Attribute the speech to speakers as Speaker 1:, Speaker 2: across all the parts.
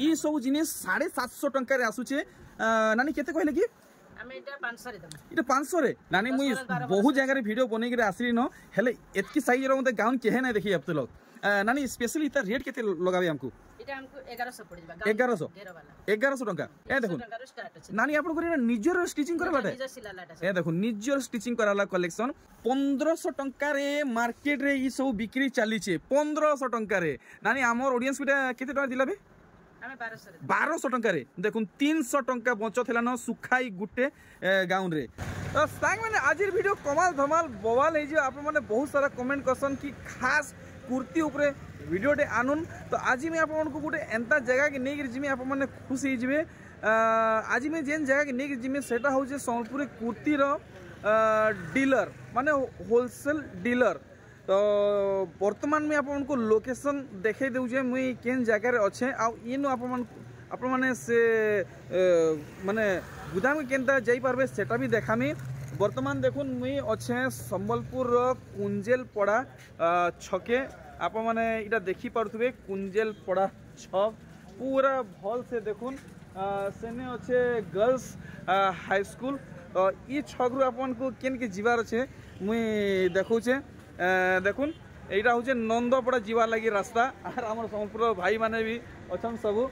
Speaker 1: ई सब जिनिस 750 टंका रे आसुचे नानी केते कहले कि
Speaker 2: हमें इटा 500 रे दम
Speaker 1: इटा 500 रे नानी मुई बहुत जगह रे वीडियो बनै के आसली न हेले एतकी साइज रो मते गाउन केहे नै देखि अब तो लोग नानी स्पेशली इता रेट केते लगाबे हमको
Speaker 2: इटा हमको 1100 पड़ जबा
Speaker 1: 1100 टंका ए देखो नानी आपन को निजर स्टिचिंग करला ए देखो निजर स्टिचिंग करला कलेक्शन 1500 टंका रे मार्केट रे ई सब बिक्री चली छे 1500 टंका रे नानी हमर ऑडियंस बिटा केते टका दिलाबे 1200 टंका रे देखुन 300 टंका बचत थला न सुखाई गुटे गाउन रे तो सांग माने आजिर वीडियो कमाल धमाल बवाल हे जे आप माने बहुत सारा कमेंट करसन कि खास कुर्ती ऊपर वीडियो डे आनुन तो आज मैं आप गोटे एंता जगह के नहीं जिमी आप मैंने खुश हो जाए आज मैं जेन जगह के नहीं जिमी सेटा हूँ सम्बलपुर कुर्ती डीलर माने होलसेल डीलर तो वर्तमान में आप लोकेशन देखे दूचे मुई केन जगह अच्छे आनु आप मैंने से माने गुदाम केनता जाई पारबे सेटा भी देखामी वर्तमान देखुन मुई अच्छे सम्बलपुर कुंजेल पड़ा छके आप मैंने इटा देखी पारे कुंजेल पड़ा छक पूरा भल से देखुन सेने अच्छे गर्ल्स हाई स्कूल ई छक रु आपन को केन के जीवार अच्छे मुई देखौछे देखुन एटा होचे नंदपड़ा जीवार लगी रास्ता और आम सम्बलपुर भाई माने भी अच्छन सबू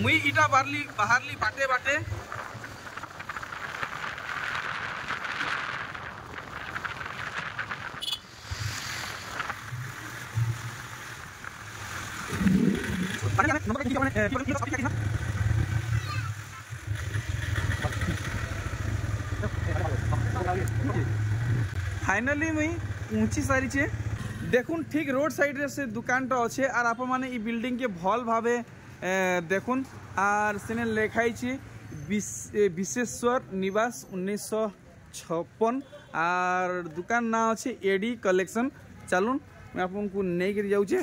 Speaker 1: मुई इटा बाहरली बाटे बाटे फाइनली मुई पहुंची सारी छे देखुन ठीक रोड साइड रे से दुकान टा अच्छे और आप माने ई बिल्डिंग के भल भावे देखुन और सेने लेखाई छे विश्वेश्वर निवास 1956 और दुकान ना अच्छे एडी कलेक्शन चलुन मैं आपको नहीं कर जाऊे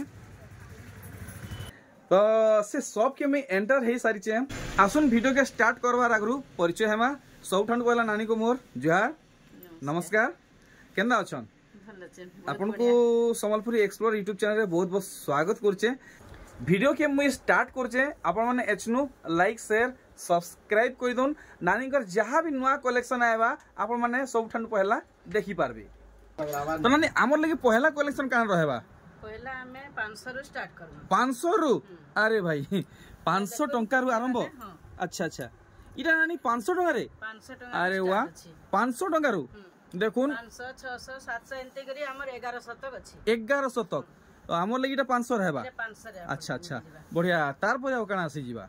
Speaker 1: तो से सब के मैं एंटर है सारी चे आसुन वीडियो के स्टार्ट करवार आगु परिचय हेमा सब ठंड कहला नानी को मोर जुहार नमस्कार केंदा अछन आपन को सम्बलपुरी एक्सप्लोर यूट्यूब चैनल रे बहुत बहुत स्वागत करछे वीडियो के मुई स्टार्ट करछे आपन माने एचनु लाइक शेयर सब्सक्राइब कर दोन नानी कर जहां भी नया कलेक्शन आएबा आपन माने सब ठंड पहला देखि पारबे तो नानी हमर लगे पहला कलेक्शन कान रहेबा
Speaker 2: पहला हमें 500 रु स्टार्ट करू
Speaker 1: 500 रु अरे भाई 500 टंका रु आरंभ अच्छा अच्छा इटा नानी 500 टंका रे 500 टंका अरे वाह 500 टंका रु देखुन
Speaker 2: 500 600 700 एंते करी हमर 1100 तक अछि
Speaker 1: 1100 तक तो हमर लगी इटा 500 रहबा
Speaker 2: 500 रे
Speaker 1: अच्छा अच्छा बढ़िया तार पर कना आसी जीवा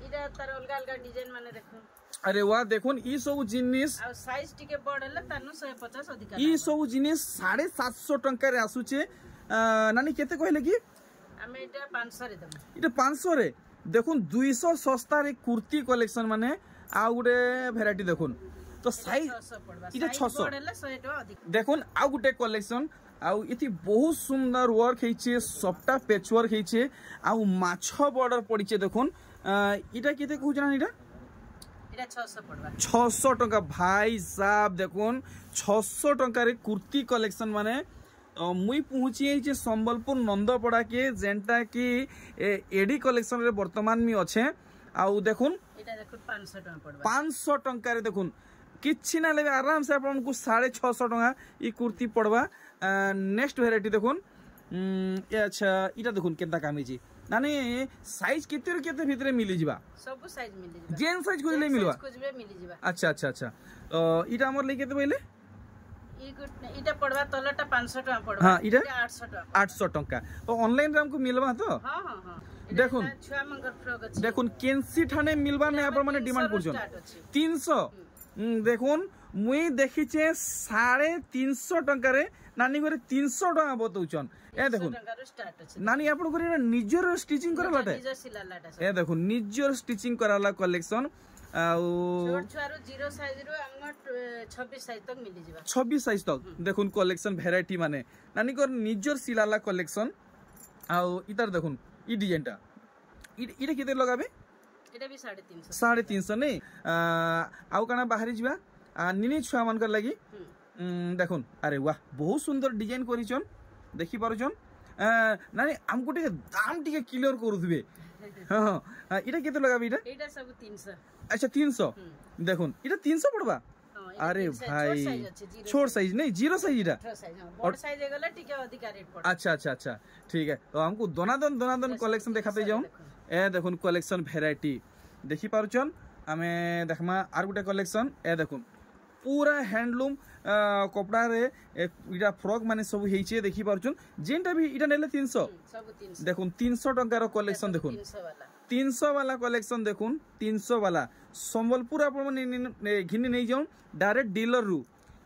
Speaker 2: इटा तार अलगा अलगा डिजाइन माने देखो
Speaker 1: अरे वाह देखुन ई सब जिनिस
Speaker 2: आ साइज टिके बड़ हले तानु 150 अधिक
Speaker 1: ई सब जिनिस 750 टंका रे आसुचे नानी केते कहले कि
Speaker 2: हमें इटा 500 रे दम
Speaker 1: इटा 500 रे देखुन 200 सस्ता रे कुर्ती कलेक्शन माने आ गुटे वैरायटी देखुन तो साइज इटा 600 देखुन आ गुटे कलेक्शन आउ इति बहुत सुंदर वर्क हेचे सबटा पैच वर्क हेचे आउ माछो बॉर्डर पड़ीचे देखुन इटा केते कहू जाना इटा
Speaker 2: 600 पड़वा
Speaker 1: 600 टंका भाई साहब देखुन 600 टंका रे कुर्ती कलेक्शन माने मुई पहुंची सम्बलपुर नंदपड़ा के जेनटा की एडी कलेक्शन रे वर्तमान में अच्छे आउ देखुन 500 टंका रे देखुन किछि ना लेबे आराम से आपन को 650 टंका ई कुर्ती पड़वा नेक्स्ट वैरायटी देखुन ए अच्छा इटा देखुन केता कामी जी नानी साइज केते रे केते भीतर मिली जिबा
Speaker 2: सब साइज मिली जिबा
Speaker 1: जेन साइज खोजले मिलवा
Speaker 2: खोजबे मिली जिबा अच्छा
Speaker 1: अच्छा अच्छा तो इटा हमर ले केते पहिले
Speaker 2: इटा पड़वा तलटा 500 टका पड़वा
Speaker 1: हां इटा
Speaker 2: 800
Speaker 1: टका तो ऑनलाइन रे हमको मिलवा तो
Speaker 2: हां हां हां
Speaker 1: देखुन
Speaker 2: छुआ मंगर फ्रॉक अछि
Speaker 1: देखुन केनसी ठाने मिलवा ने अपन माने डिमांड करछन 300 देखुन मुई देखिचे 350 टका रे नानी घरे 300 टका बतौछन ए देखुन नानी आपन घरे निजर स्टिचिंग करलाटे ए देखुन निजर स्टिचिंग कराला कलेक्शन आउ
Speaker 2: छोट छुआरो 0 साइज रो हम 26 साइज तक मिली जिबा
Speaker 1: 26 साइज तक देखुन कलेक्शन वैरायटी माने नानी को निजर सिलाला कलेक्शन आउ इधर देखुन ई डिजाइनटा इडे केते लगाबे
Speaker 2: एटा भी 350
Speaker 1: 350 नहीं आउ काना बाहरी जिबा निनी छुआ मन कर लगी देखुन अरे वाह बहुत सुंदर डिजाइन करिचन देखि पारुचन नानी हमको टिके दाम टिके क्लियर करू दिबे हां हां इटा केते लगाबी इटा
Speaker 2: एटा सब 300
Speaker 1: अच्छा 300 देखुन इटा 300 पड़बा अरे भाई छोट साइज नहीं जीरो साइज इटा
Speaker 2: बड़ साइज गला टिके अधिक रेट पड़
Speaker 1: अच्छा अच्छा अच्छा ठीक है तो हमको दोनादन कलेक्शन दिखाते जाऊं ए देखुन कलेक्शन वैरायटी देखि पारुचन हमें देखमा आर गुटे कलेक्शन ए देखुन पूरा हैंडलूम कपड़ा रे इटा फ्रॉक माने सब हेइचे देखि पारुचन जेनटा भी इटा नेले 300
Speaker 2: सब 300
Speaker 1: देखुन 300 टंका रो कलेक्शन देखुन 300 वाला कलेक्शन देखुन 300 वाला संबलपुर आपण माने घिनी नै जाउन डायरेक्ट डीलर रु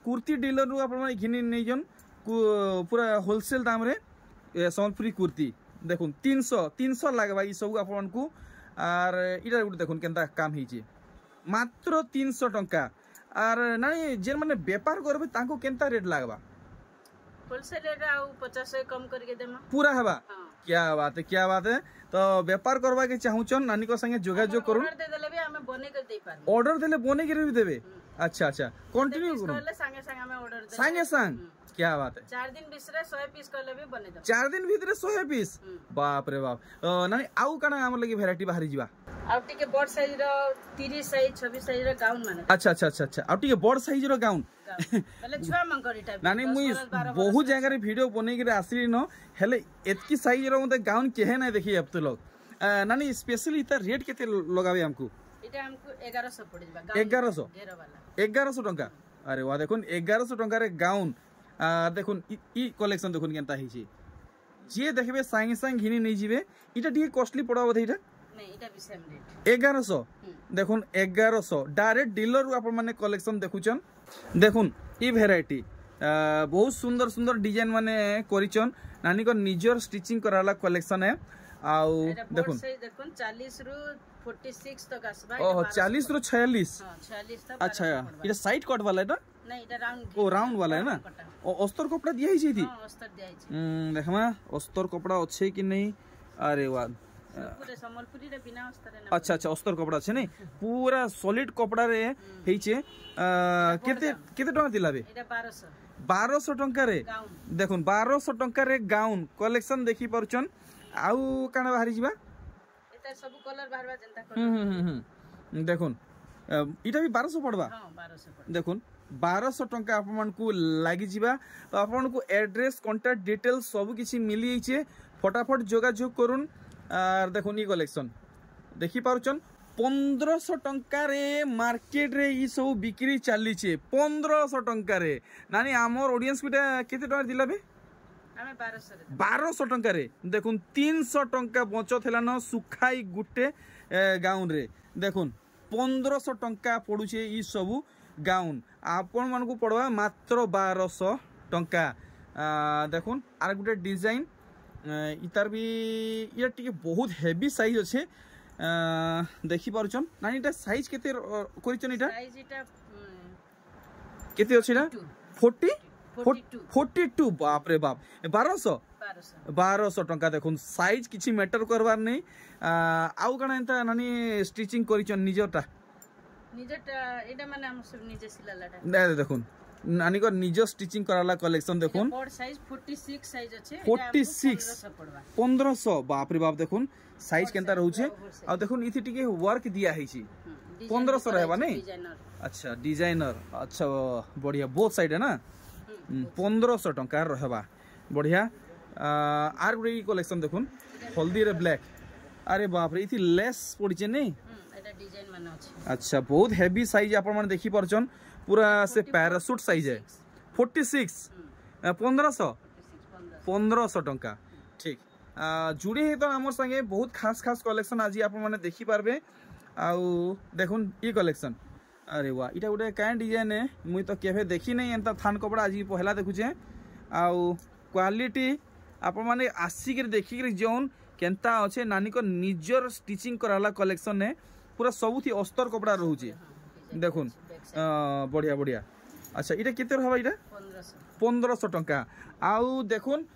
Speaker 1: कुर्ती डीलर रु आपण माने घिनी नै जाउन पूरा होलसेल दाम रे संबलपुरी कुर्ती देखुन 300 लागबा ई सब आपण को आर इटा गुटे देखुन केनता काम हेइचे मात्र 300 टंका आर नानी जेन माने व्यापार करबे ताको केनता रेट लागबा
Speaker 2: होलसेल रेट आ 50 कम करके देमा
Speaker 1: पूरा हबा क्या बात है तो व्यापार करबा के चाहूचन नानी को संगे जोगाजोग करू
Speaker 2: ऑर्डर दे देले भी हमें बने के दे पार
Speaker 1: ऑर्डर देले बने के भी देबे अच्छा अच्छा कंटिन्यू करू
Speaker 2: संगे संगे हमें ऑर्डर दे
Speaker 1: संगे क्या बात है
Speaker 2: 4 दिन बिसरे 100 पीस करले भी बने दे
Speaker 1: 4 दिन भीतर 100 पीस बाप रे बाप नानी आउ काना हमर लगी वैरायटी बाहरी जीवा
Speaker 2: आउ टिके बड़ साइज रो 30 साइज 26 साइज रो गाउन माने
Speaker 1: अच्छा अच्छा अच्छा अच्छा आउ टिके बड़ साइज रो गाउन
Speaker 2: पहले छुआ मंगरी टाइप
Speaker 1: नानी मुई बहुत जगह रे वीडियो बनै के आसली न हेले एतकी साइज रो मते गाउन केहे नै देखि अब तो लोग नानी स्पेशली इता रेट केते लगाबे हमको
Speaker 2: इटा हमको 1100 पड़ जाबा
Speaker 1: 1100
Speaker 2: घेरा वाला
Speaker 1: 1100 टंका अरे वाह देखुन 1100 टंका रे गाउन देखुन ई कलेक्शन देखुन केनता हिची जे देखबे संगे संग घिनी नै जिवे इटा डी कॉस्टली पड़ा बोधे इटा
Speaker 2: नहीं इटा भी सेम रेट
Speaker 1: 1100 देखुन 1100 डायरेक्ट डीलर रु आपण माने कलेक्शन देखुचन देखुन ई वैरायटी बहुत सुंदर सुंदर डिजाइन माने करिचन नानी को निजर स्टिचिंग कराला कलेक्शन है आउ देखुन
Speaker 2: देखुन 40 रु 46 तक आसबा
Speaker 1: ओह 40 रु 46
Speaker 2: हां 46 तक
Speaker 1: अच्छा इटा साइड कट वाला है
Speaker 2: नहीं इटा राउंड
Speaker 1: ओ राउंड वाला है ना ओ अस्तर कपड़ा दिया ही थी
Speaker 2: हां अस्तर दिया ही
Speaker 1: देखमा अस्तर कपड़ा अच्छे कि नहीं अरे वाह
Speaker 2: पूरे संबलपुरी रे बिना अस्तर ना
Speaker 1: अच्छा अच्छा अस्तर कपड़ा छे नहीं पूरा सॉलिड कपड़ा रे हेइचे केते केते टका दिलाबे
Speaker 2: एटा
Speaker 1: 1200 टंका रे देखुन 1200 टंका रे गाउन कलेक्शन देखि परचन आउ काना बाहरी जिबा
Speaker 2: एटा सब कलर बाहरबा जनता
Speaker 1: देखुन इटा भी 1200 पड़बा
Speaker 2: हां 1200 पड़
Speaker 1: देखुन 1200 टंका आपन को लागि जिबा तो आपन को एड्रेस कांटेक्ट डिटेल सब किछि मिली हिचे फटाफट जोगाजोग करून आर देखुन ई कलेक्शन देखि पारुचन 1500 टंका रे मार्केट रे ई सब बिक्री चाली छे 1500 टंका रे नानी हमर ऑडियंस बिटा केते टका दिलाबे
Speaker 2: हमें
Speaker 1: 1200 टंका रे देखुन 300 टंका बचत हैला न सुखाई गुटे गाउन रे देखुन 1500 टंका पडुछे ई सब गाउन आपण मन को पड़वा मात्र 1200 टंका देखुन आर गुटे डिजाइन इतार भी ये टिके बहुत हेवी साइज अच्छे देखि पारुचन नानी इटा साइज केते करिचन इटा
Speaker 2: साइज इटा
Speaker 1: केते अछि ना 42 बाप रे बाप 1200 टंका देखुन साइज किछि मैटर करवार नहीं आउ कना एंता नानी स्टिचिंग करिचन निजटा
Speaker 2: एटा माने हम सब निजे सिलालाटा
Speaker 1: दे देखुन नानी को निज स्टिचिंग कराला कलेक्शन देखुन
Speaker 2: बड़ साइज 46 साइज अछि
Speaker 1: 46 1500 बाप रे बाप देखुन साइज केनता रहउ छे आ देखुन इथि टिके वर्क दिया है छी 1500 रहबा नहीं अच्छा डिजाइनर अच्छा बढ़िया बोथ साइड है ना 1500 टंका रहबा बढ़िया आर गुडी कलेक्शन देखुन हल्दी रे ब्लैक अरे बाप रे इथि लेस पड़ी छे नहीं
Speaker 2: एटा डिजाइन माने अछि अच्छा
Speaker 1: बहुत हेवी साइज आपण माने देखि परचन पूरा से पैरासूट साइज है 46 1500 टंका ठीक जुड़ी है तो आम संगे बहुत खास खास कलेक्शन आज आप देखी पार्बे आउ देखुन ई कलेक्शन अरे वाह इटा गोटे क्या डिजाइन है मुई तो केवे देखी नहीं एंता थान कपड़ा आज पहला देखुचे आउ क्वालिटी आपण माने आसिक देखिक जोन केनता अच्छे नानी को निजर स्टिचिंग कराला कलेक्शन है पूरा सबुथी अस्तर कपड़ा रोचे देखुन बढ़िया बढ़िया अच्छा इटा केते रहबा इटा 1500 टंका आउ देखुन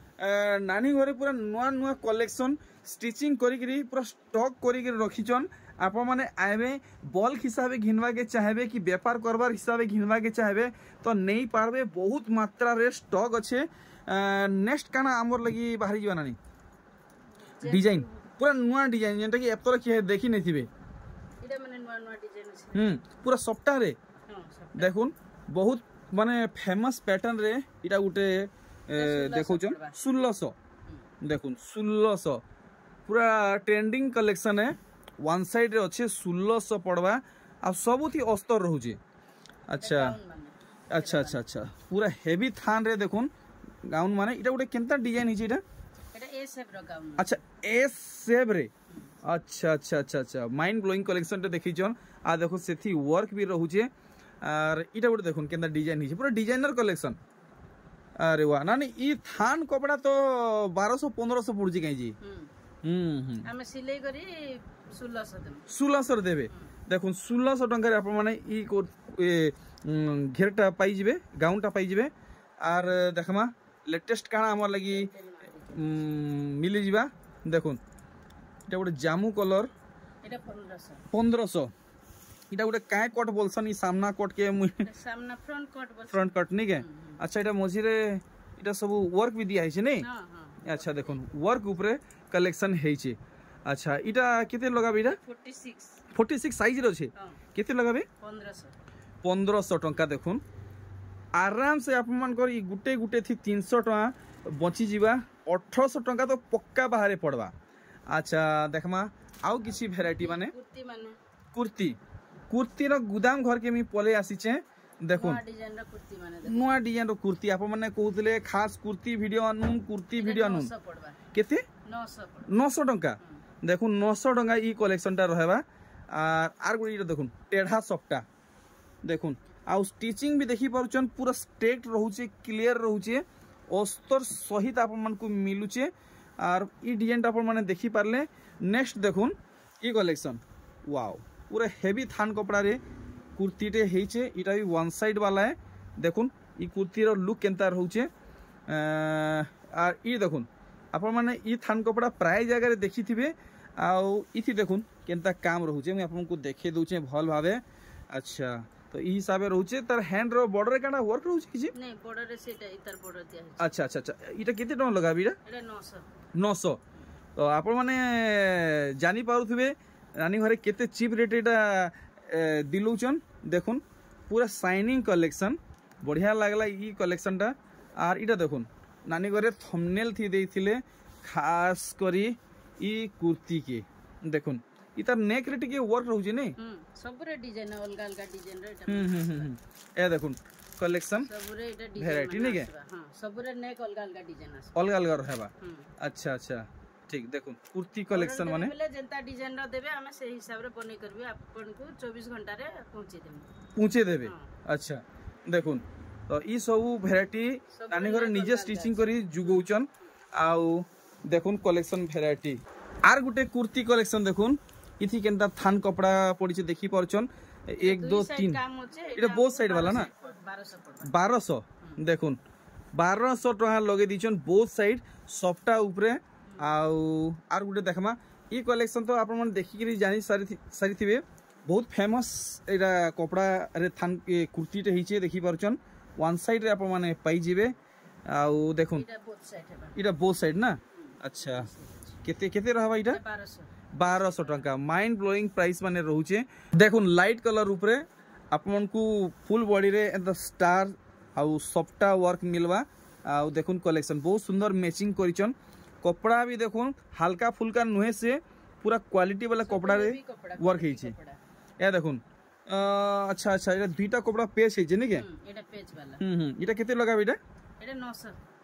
Speaker 1: नानी घरे पूरा नुआ नुआ कलेक्शन स्टिचिंग करी पूरा स्टॉक करी रखीचन आप माने आबे बल्क हिसाब घिनवा के चाहबे कि व्यापार करबार हिसाब घिनवा के चाहबे तो नहीं पारबे बहुत मात्रा रे स्टॉक अच्छे नेक्स्ट काना आमर लगी बाहरी जीवा नानी डिजाइन पूरा नुआ डिजाइन जेंटा कि एतरे कि देखि नै थिबे
Speaker 2: এটা মানে নয়া নয়া ডিজাইন আছে
Speaker 1: पूरा सफ्टा रे
Speaker 2: সব
Speaker 1: देखुन बहुत माने फेमस पैटर्न रे इटा गुटे देखौछन 1600 देखुन 1600 पूरा ट्रेंडिंग कलेक्शन है वन साइड रे अच्छे 1600 पड़वा आ सबुथी अस्तर रहउजे अच्छा अच्छा अच्छा अच्छा पूरा हेवी थान रे देखुन गाउन माने इटा गुटे केनता डिजाइन हिचे इटा
Speaker 2: এটা এ শেপ র গাউন
Speaker 1: अच्छा एस शेप रे अच्छा अच्छा अच्छा अच्छा माइंड ब्लोइंग कलेक्शन टे देखिछन आ देखो सेथी वर्क भी रहउजे और इटा गुटे देखुन केनता डिजाइन हिचे पूरा डिजाइनर कलेक्शन अरे वाह ना ई थान कपड़ा तो 1200 1500 पड़जी काई जी
Speaker 2: ଆମେ ସିଲେଇ କରି 1600 ଦେବୁ
Speaker 1: 1600 देबे देखुन 1600 टंका रे आपण माने ई घेरटा पाई जिवे गाउनटा पाई जिवे आर देखमा लेटेस्ट काना हमर लगी मिली जिबा देखुन इटा गुटे जामू कलर
Speaker 2: এটা 1500
Speaker 1: 1500 इटा गुटे काय कट बोलसन ई सामना कट के
Speaker 2: सामना फ्रंट कट बोल
Speaker 1: फ्रंट कट नहीं के अच्छा इटा मझी रे इटा सब वर्क भी दिया है नहीं
Speaker 2: हां हां
Speaker 1: अच्छा देखो वर्क ऊपर कलेक्शन है अच्छा इटा केते लगाबे इटा 46 साइज रो छे केते लगाबे 1500 टंका देखुन आराम से आप मान कर गुटे गुटे थी 300 टका बची जीवा 1800 टंका तो पक्का बाहर पड़वा अच्छा देखमा आउ किसी वैरायटी माने कुर्ती कुर्ती रो गुदाम घर के मी पले आसी छे देखो नुआ डिजाइन रो कुर्ती आप माने कहउतले खास कुर्ती वीडियो अनुन कुर्ती वीडियो अनुन केते 900 टंका देखो 900 टंका ई कलेक्शन टा रहबा आर गुडी देखुन टेढ़ा सफ्टा देखुन आ स्टिचिंग भी देखि पारुचन पूरा स्ट्रेट रहउचे क्लियर रहउचे अस्तर सहित आप मन को मिलुचे और ई डिजाइन टा आप माने देखि पारले नेक्स्ट देखुन ई कलेक्शन वाओ पूरा हेवी थान कपड़ा रे कुर्ती टे हेचे इटा भी वन साइड वाला है देखुन ई कुर्ती रो लुक केनता रहउचे और ई देखुन आप माने ई थान कपड़ा प्राय जगह रे देखि थिबे आ इथि देखुन केनता काम रहउचे मैं आपन को देखे दोचे भल भावे अच्छा तो ई हिसाबे रहउचे तार हैंड रो बॉर्डर काना वर्क रहउचे किछि
Speaker 2: नहीं बॉर्डर रे सेटा इतर बॉर्डर दिया है
Speaker 1: अच्छा अच्छा अच्छा इटा केते टन लगाबी इटा 900 तो आप माने जानी पारुथिबे रानी घरे केते चीप रेट इटा दिलौचन देखुन पूरा शाइनिंग कलेक्शन बढ़िया लागला ई कलेक्शन टा और इटा देखुन नानी घरे थंबनेल थी देथिले खास करी ई कुर्ती के देखुन इतार नेक रे टिके वर्क रहउजे नै
Speaker 2: सबरे डिजाइन अलगा अलगा डिजाइन रे
Speaker 1: ए देखुन कलेक्शन
Speaker 2: सबरे एटा डिजाइन
Speaker 1: वैरायटी नै के
Speaker 2: हां सबरे नेक अलगा अलगा डिजाइन आसे
Speaker 1: अलगा अलगा रहबा अच्छा अच्छा ठीक देखुन कुर्ती कलेक्शन माने
Speaker 2: पहले जनता डिजाइन रा देबे हमें से हिसाब रे बनै करबे आपन को 24 घंटा रे पहुंचे देबे
Speaker 1: अच्छा देखुन तो ई सब वैरायटी नानी घर निजे स्टिचिंग करी जुगौचन आउ देखुन collection variety are Gute kurti collection देखुन इथि केनता थान कपड़ा पड़ी देखि परचन 1 2 3 इटा बोथ साइड वाला ना 1200 देखुन 1200 टका लगे दिचन बोथ साइड सफ्टा ऊपरे आर गुटे देखमा ई कलेक्शन तो आपण मन देखि करी जानि सारी थिबे बहुत फेमस एटा कपड़ा रे थान कुर्ती टे हिचे देखि परचन वन साइड रे आपण माने पाई जिवे आ देखुन इटा बोथ साइड ना अच्छा केते केते रहबा इटा 1200 टंका माइंड ब्लोइंग प्राइस माने रहउचे देखुन लाइट कलर ऊपरे आपन को फुल बॉडी रे द स्टार आ सफ्टा वर्क मिलवा आ देखुन कलेक्शन बहुत सुंदर मैचिंग करिचन कपड़ा भी देखुन हल्का फुल्का नुहे से पूरा क्वालिटी वाला कपड़ा रे वर्क हिचे या देखुन अच्छा अच्छा एटा दुईटा कपड़ा पेज हिचे ने के
Speaker 2: एटा पेज वाला
Speaker 1: एटा केते लगाबे एटा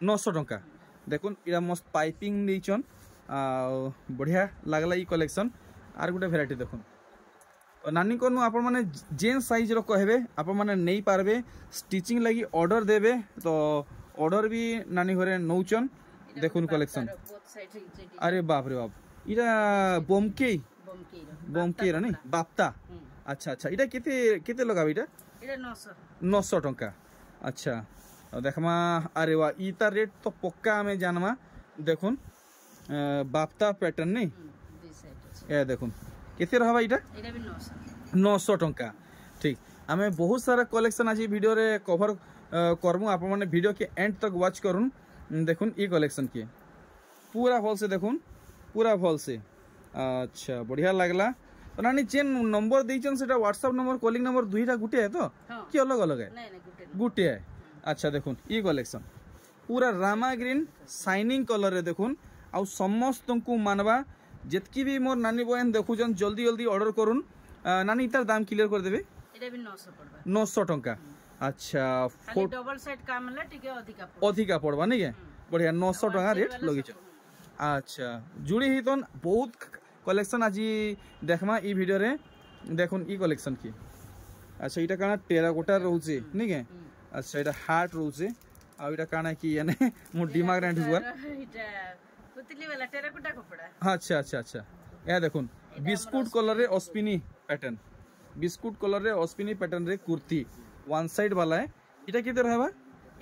Speaker 2: 900
Speaker 1: टंका देखुन एटा मस्त पाइपिंग नीचन बढ़िया लागला ई कलेक्शन आर गुटे वैरायटी देखुन नानी को आप माने जेन साइज रो कहबे आप माने नहीं पारबे स्टिचिंग लगी ऑर्डर देबे तो ऑर्डर भी नानी घरे नौचन देखुन कलेक्शन अरे बाप रे बाप इटा बोमके रा नहीं बाप्ता अच्छा अच्छा इटा केते केते लगाबे इटा 900 टंका अच्छा देखमा अरे वाह इता रेट तो पक्का हमें जानवा देखुन बाप्ता पैटर्न नहीं ए देखुन केते रहबा इटा 900 टंका ठीक हमें बहुत सारा कलेक्शन आज वीडियो रे कवर करमु आप माने वीडियो के एंड तक वॉच करूँ देखुन ई कलेक्शन के पूरा भल से देखुन पूरा भल से अच्छा बढ़िया लगला। तो नानी जेन नंबर देइछन सेटा व्हाट्सएप नंबर कॉलिंग नंबर दुईटा गुटे है तो कि अलग अलग है? गुटे है। अच्छा देखुन ई कलेक्शन पूरा रामा ग्रीन शाइनिंग कलर रे देखुन आ समस्त को मानवा जेतकी भी मोर नानी बहन देखुछन जल्दी जल्दी ऑर्डर करुन। नानी इतार दाम क्लियर कर देबे?
Speaker 2: एटा भी 900 पड़बा।
Speaker 1: 900 टंका। अच्छा
Speaker 2: खाली डबल सेट काम ले टिके अधिका
Speaker 1: पड़बा नहीं है? बढ़िया 900 टंका रेट लगिछ। अच्छा जुड़ी ही तो बहुत कलेक्शन आज देखमा ई वीडियो रे देखुन ई कलेक्शन की। अच्छा इटा काना टेराकोटा रहउचे नहीं के? अच्छा इटा हार्ट रहउचे आ इटा काना की यानी मो दिमाग रे ढुगल
Speaker 2: इटा पुतली वाला टेराकोटा कपड़ा।
Speaker 1: अच्छा अच्छा अच्छा या देखुन बिस्कुट कलर रे अश्विनी पैटर्न, बिस्कुट कलर रे अश्विनी पैटर्न रे कुर्ती वन साइड वाला है। इटा केते रहबा?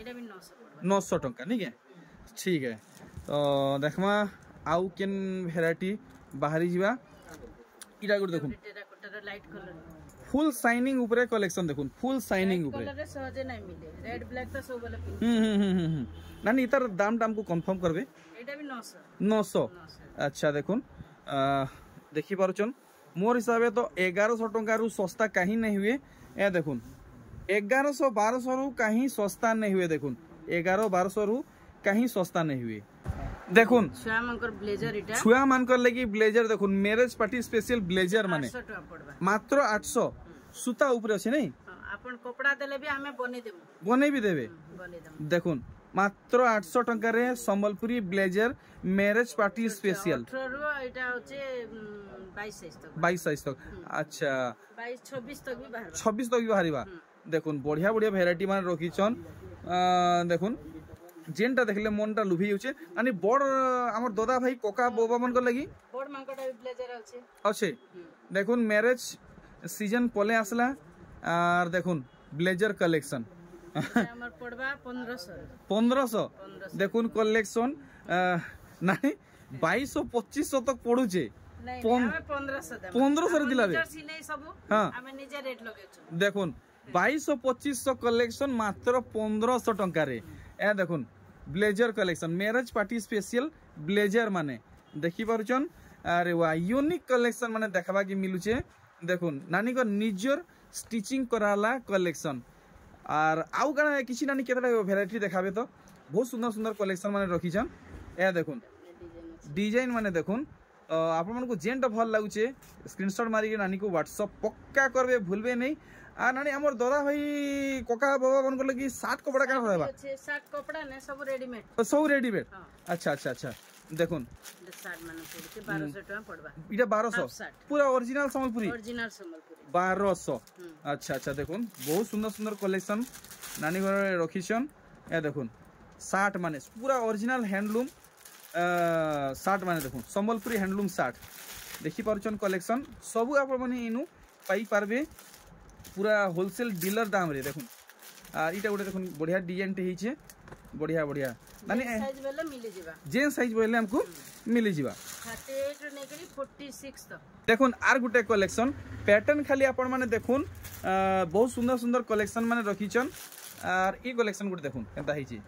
Speaker 2: इटा भी 900 पड़बा।
Speaker 1: 900 टंका नहीं के? ठीक है तो देखमा आउ केन वैरायटी बाहरी जीवा। इटा गुड देखुन
Speaker 2: टेराकोटा रे लाइट कलर
Speaker 1: फुल शाइनिंग ऊपर कलेक्शन देखुन फुल शाइनिंग ऊपर
Speaker 2: कलर रे सहजे नहीं मिले रेड ब्लैक तो सब वाला पिन।
Speaker 1: नानी इतार दाम को कंफर्म करबे?
Speaker 2: एटा भी 900।
Speaker 1: 900। अच्छा देखुन देखि पारुचन मोर हिसाबे तो 1100 टंका रु सस्ता कहीं नहीं हुए। ए देखुन 1100 1200 रु कहीं सस्ता नहीं हुए। देखुन 11 1200 रु कहीं सस्ता नहीं हुए। देखुन
Speaker 2: छुआ मानकर ब्लेजर इटा
Speaker 1: छुआ मानकर लगी ब्लेजर देखुन मैरिज पार्टी स्पेशल ब्लेजर माने
Speaker 2: 800 टका पड़बा
Speaker 1: मात्र 800 सूता ऊपर अछि नहीं?
Speaker 2: अपन कपड़ा देले भी हमें बने देबो
Speaker 1: बने भी देबे।
Speaker 2: बने देबो
Speaker 1: देखुन मात्र 800 टंका रे Sambalpuri blazer marriage party special
Speaker 2: 18 रो इटा होचे 22 साइज तक
Speaker 1: 22 साइज तक। अच्छा
Speaker 2: 22 26 तक भी बाहर
Speaker 1: 26 तक भी बाहरिबा। देखुन बढ़िया बढ़िया वैरायटी मान रखिछन। देखुन जेनटा देखले मनटा लुभि जाउचे आनी बड़ हमर दादा भाई कोका बोबा मन को लगी
Speaker 2: बड़ मांकटा ब्लेजर आछे
Speaker 1: अच्छे। देखुन मैरिज सीजन पले आसला और देखुन ब्लेजर कलेक्शन
Speaker 2: हमर पड़बा
Speaker 1: 1500। देखुन कलेक्शन नाही 2200 2500 तक पड़ुचे।
Speaker 2: नहीं हमें 1500 दे
Speaker 1: 1500 रे दिलाबे
Speaker 2: सिलाई सब
Speaker 1: हां
Speaker 2: हमें निजे रेट लगेछु।
Speaker 1: देखुन 2200 2500 कलेक्शन मात्र 1500 टंका रे। ए देखुन blazer collection marriage party special blazer माने देखि पारुचन। अरे वाह यूनिक कलेक्शन माने देखबा की मिलुचे। देखुन नानी को निजर स्टिचिंग कराला कलेक्शन और आउ कना किछि नानी केतरा वैरायटी देखाबे तो बहुत सुंदर सुंदर कलेक्शन माने रखिछन। ए देखुन डिजाइन माने देखुन आपण मन को जेंटा भल लागुचे स्क्रीनशॉट मारी के नानी को व्हाट्सएप पक्का करबे भूलबे नहीं। आ नानी हमर दादा भाई कोका बाबा मन को लगी 60 कपड़ा का रहबा?
Speaker 2: 60 कपड़ा ने सब रेडीमेड
Speaker 1: सब रेडीमेड। अच्छा अच्छा अच्छा देखुन
Speaker 2: 60 माने पड़ते 1200 टका पड़बा।
Speaker 1: इटा 1200 पूरा ओरिजिनल संबलपुरी 1200। अच्छा अच्छा देखुन बहुत सुंदर सुंदर कलेक्शन नानी घर रखिछन। ए देखुन 60 माने पूरा ओरिजिनल हैंडलूम 60 माने देखुन संबलपुरी हैंडलूम 60 देखि पारुचन कलेक्शन सब आप माने इनु पाई पारबे पूरा होलसेल डीलर दाम रे। देखुन आ इटा गोटे देखुन बढ़िया डिजाइन टे हिचे बढ़िया बढ़िया माने
Speaker 2: साइज वाला मिले जिबा
Speaker 1: जे साइज बोले हमको मिली जिबा
Speaker 2: 38 रो नेकरी 46 तक।
Speaker 1: देखुन आर गुटे कलेक्शन पैटर्न खाली आपण माने देखुन बहुत सुंदर सुंदर कलेक्शन माने रखिछन। आर ई कलेक्शन गुटे देखुन केता हिची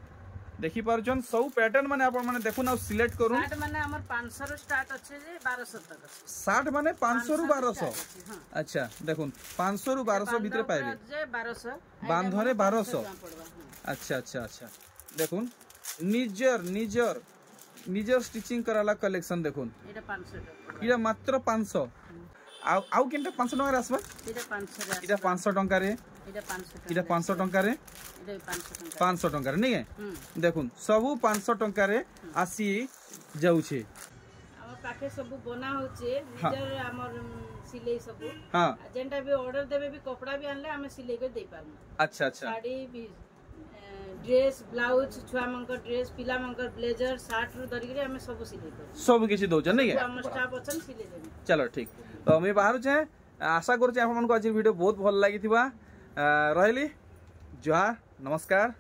Speaker 1: देखि पारुचन सब पैटर्न माने आपण माने देखुन आ सिलेक्ट करूं।
Speaker 2: 60 माने हमर 500 रो स्टार्ट अछि जे 1200 तक।
Speaker 1: 60 माने 500 रु 1200। अच्छा देखुन 500 रु 1200 भीतर पाइबे
Speaker 2: जे 1200
Speaker 1: बांधरे 1200। अच्छा अच्छा अच्छा देखुन निजर निजर निजर स्टिचिंग कराला कलेक्शन देखुन
Speaker 2: एटा 500 टका
Speaker 1: इरा मात्र 500। आउ केनटा 500 टका रे आसबा?
Speaker 2: एटा 500 रे
Speaker 1: इरा 500 टका रे
Speaker 2: एटा 500
Speaker 1: इरा 500 टका रे
Speaker 2: एटा 500 टका
Speaker 1: 500 टका रे नहीं है। देखुन सब 500 टका रे आसी जाउछे।
Speaker 2: हमर पाखे सब बना होचे निजर हमर सिलाई सब।
Speaker 1: हां
Speaker 2: जेंटा भी ऑर्डर देबे भी कपड़ा भी आनले हमें सिलाई कर दे पारमु।
Speaker 1: अच्छा अच्छा
Speaker 2: साड़ी भी ड्रेस ब्लाउज छुआ मंकर ड्रेस पिला मंकर ब्लेजर शर्ट रो धरि के हमें सब सिलाई कर
Speaker 1: सब किछि दो जन नहीं है।
Speaker 2: हम स्टाफ अछन सिलाई देबे।
Speaker 1: चलो ठीक तो मैं बाहर छे आशा करू आपण को आज वीडियो बहुत भल लागिथिबा। रहली जोहार नमस्कार।